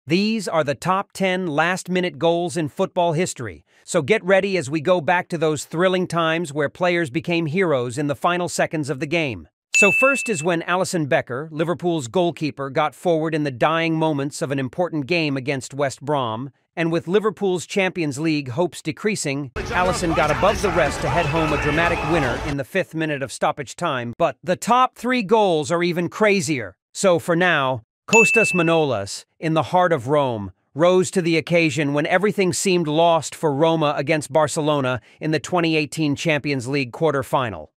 These are the top 10 last-minute goals in football history, so get ready as we go back to those thrilling times where players became heroes in the final seconds of the game. So first is when Alisson Becker, Liverpool's goalkeeper, got forward in the dying moments of an important game against West Brom, and with Liverpool's Champions League hopes decreasing, Alisson got above the rest to head home a dramatic winner in the 5th minute of stoppage time. But the top 3 goals are even crazier. So for now, Manolas, in the heart of Rome, rose to the occasion when everything seemed lost for Roma against Barcelona in the 2018 Champions League quarter-final.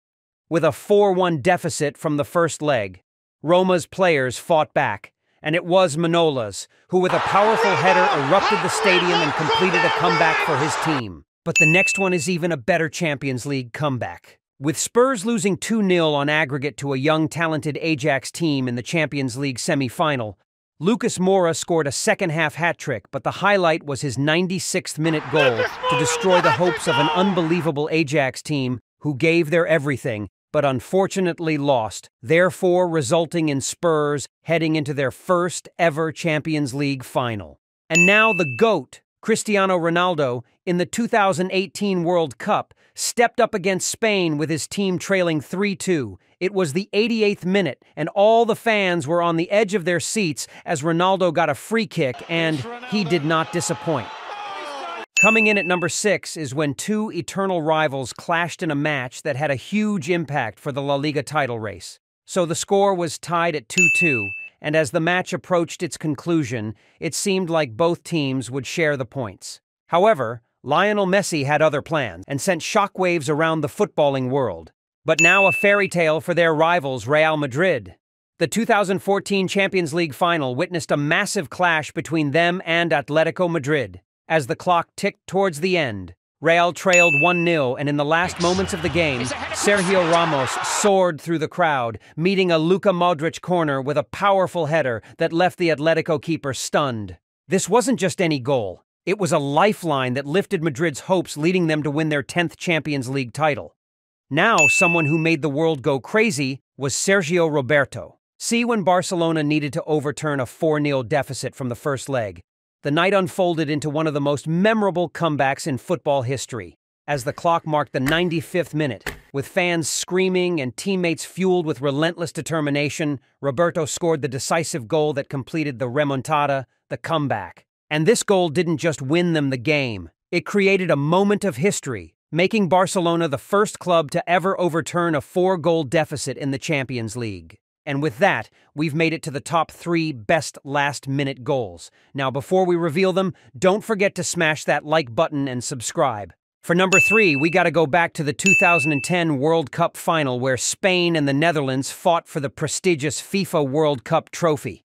With a 4-1 deficit from the first leg, Roma's players fought back, and it was Manolas who, with a powerful header, erupted the stadium and completed a comeback for his team. But the next one is even a better Champions League comeback. With Spurs losing 2-0 on aggregate to a young, talented Ajax team in the Champions League semi-final, Lucas Moura scored a second-half hat-trick, but the highlight was his 96th-minute goal to destroy the hopes of an unbelievable Ajax team who gave their everything, but unfortunately lost, therefore resulting in Spurs heading into their first-ever Champions League final. And now the GOAT, Cristiano Ronaldo, in the 2018 World Cup, stepped up against Spain with his team trailing 3-2. It was the 88th minute, and all the fans were on the edge of their seats as Ronaldo got a free kick, and he did not disappoint. Coming in at number 6 is when 2 eternal rivals clashed in a match that had a huge impact for the La Liga title race. So the score was tied at 2-2, and as the match approached its conclusion, it seemed like both teams would share the points. However, Lionel Messi had other plans and sent shockwaves around the footballing world. But now a fairy tale for their rivals, Real Madrid. The 2014 Champions League final witnessed a massive clash between them and Atletico Madrid. As the clock ticked towards the end, Real trailed 1-0, and in the last moments of the game, Sergio Ramos soared through the crowd, meeting a Luka Modric corner with a powerful header that left the Atletico keeper stunned. This wasn't just any goal. It was a lifeline that lifted Madrid's hopes, leading them to win their 10th Champions League title. Now, someone who made the world go crazy was Sergio Roberto. See, when Barcelona needed to overturn a 4-0 deficit from the first leg, the night unfolded into one of the most memorable comebacks in football history. As the clock marked the 95th minute, with fans screaming and teammates fueled with relentless determination, Roberto scored the decisive goal that completed the remontada, the comeback. And this goal didn't just win them the game. It created a moment of history, making Barcelona the first club to ever overturn a 4-goal deficit in the Champions League. And with that, we've made it to the top 3 best last-minute goals. Now, before we reveal them, don't forget to smash that like button and subscribe. For number 3, we gotta go back to the 2010 World Cup final where Spain and the Netherlands fought for the prestigious FIFA World Cup trophy.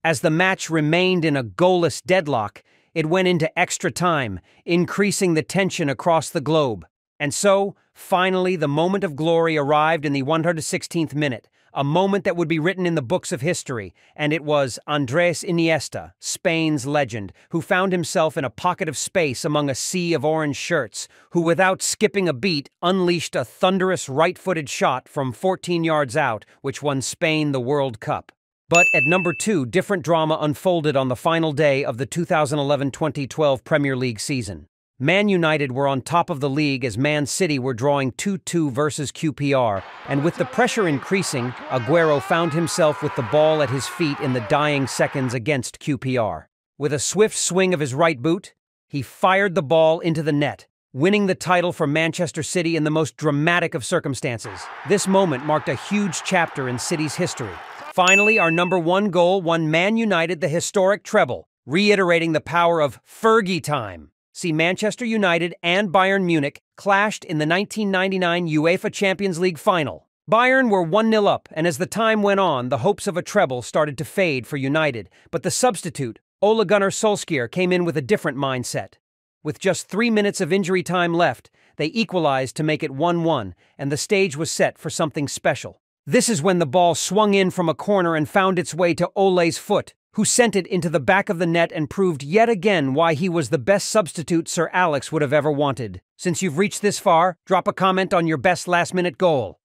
As the match remained in a goalless deadlock, it went into extra time, increasing the tension across the globe. And so, finally, the moment of glory arrived in the 116th minute. A moment that would be written in the books of history, and it was Andrés Iniesta, Spain's legend, who found himself in a pocket of space among a sea of orange shirts, who without skipping a beat unleashed a thunderous right-footed shot from 14 yards out, which won Spain the World Cup. But at number 2, different drama unfolded on the final day of the 2011-2012 Premier League season. Man United were on top of the league as Man City were drawing 2-2 versus QPR, and with the pressure increasing, Aguero found himself with the ball at his feet in the dying seconds against QPR. With a swift swing of his right boot, he fired the ball into the net, winning the title for Manchester City in the most dramatic of circumstances. This moment marked a huge chapter in City's history. Finally, our number 1 goal won Man United the historic treble, reiterating the power of Fergie time. See, Manchester United and Bayern Munich clashed in the 1999 UEFA Champions League final. Bayern were 1-0 up, and as the time went on, the hopes of a treble started to fade for United. But the substitute, Ole Gunnar Solskjaer, came in with a different mindset. With just 3 minutes of injury time left, they equalized to make it 1-1, and the stage was set for something special. This is when the ball swung in from a corner and found its way to Ole's foot, who sent it into the back of the net and proved yet again why he was the best substitute Sir Alex would have ever wanted. Since you've reached this far, drop a comment on your best last-minute goal.